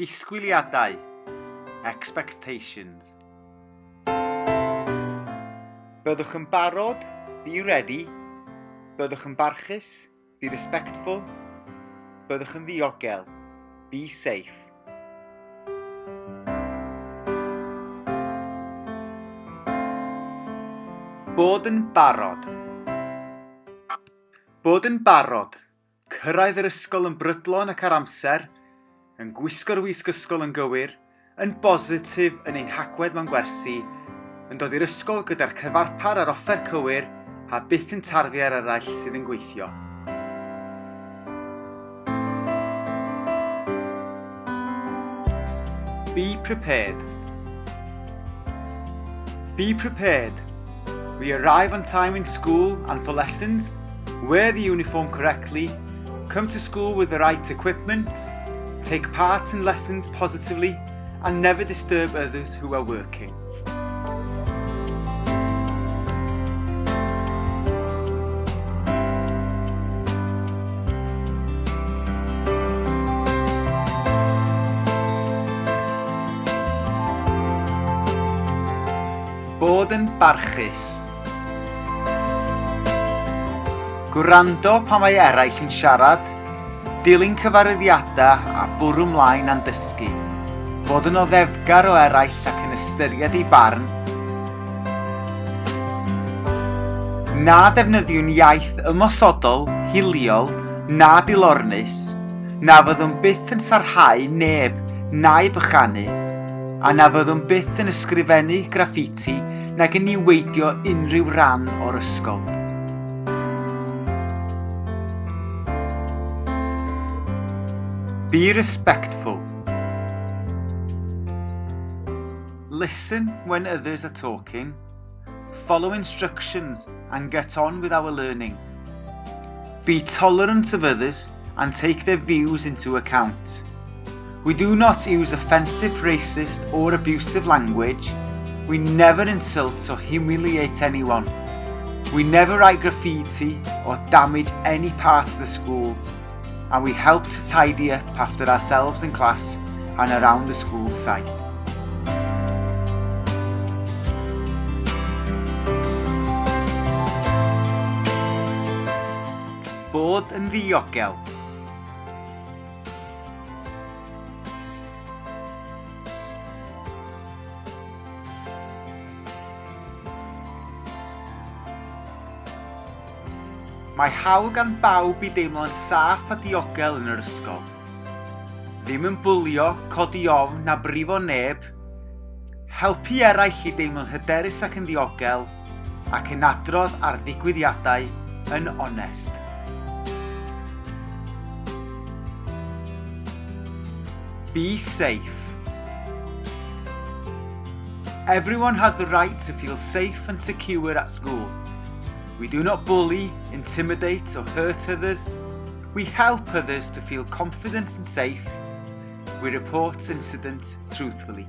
Disgwyliadau Expectations. Byddwch yn barod, be ready. Byddwch yn barchus, be respectful. Byddwch yn ddiogel, be safe. Bod yn barod. Bod yn barod. Cyrraedd yr ysgol yn brydlon ac ar amser, yn gwisgo'r wisg ysgol yn gywir, yn bositif yn ein hagwedd mewn gwersi, yn dod i'r ysgol gyda'r cyfarpar a'r offer cywir a byth yn tarfu ar eraill sydd yn gweithio. Be prepared. Be prepared. We arrive on time in school and for lessons, wear the uniform correctly, come to school with the right equipment, take part in lessons positively, and never disturb others who are working. Bod yn barchus. Gwrando pa mae eraill yn siarad, dilyn cyfarwyddiadau a bwrw mlaen a'n dysgu. Bod yn oddefgar o eraill ac yn ystyried ei barn. Na defnyddiwn iaith ymosodol, hiliol, na dilornus, na fyddwn byth yn sarhau neb na'i bychanu, a na fyddwn byth yn ysgrifennu graffiti nag yn niweidio unrhyw ran o'r ysgol. Be respectful. Listen when others are talking. Follow instructions and get on with our learning. Be tolerant of others and take their views into account. We do not use offensive, racist or abusive language. We never insult or humiliate anyone. We never write graffiti or damage any part of the school. And we help to tidy up after ourselves in class and around the school site. Bod yn ddiogel. Mae hawl gan bawb i deimlo'n saff a diogel yn yr ysgol. Ddim yn bwlio, codi ofn na brifo neb. Helpu eraill i deimlo'n hyderus ac yn diogel, ac yn adrodd ar ddigwyddiadau yn onest. Be safe. Everyone has the right to feel safe and secure at school. We do not bully, intimidate or hurt others. We help others to feel confident and safe. We report incidents truthfully.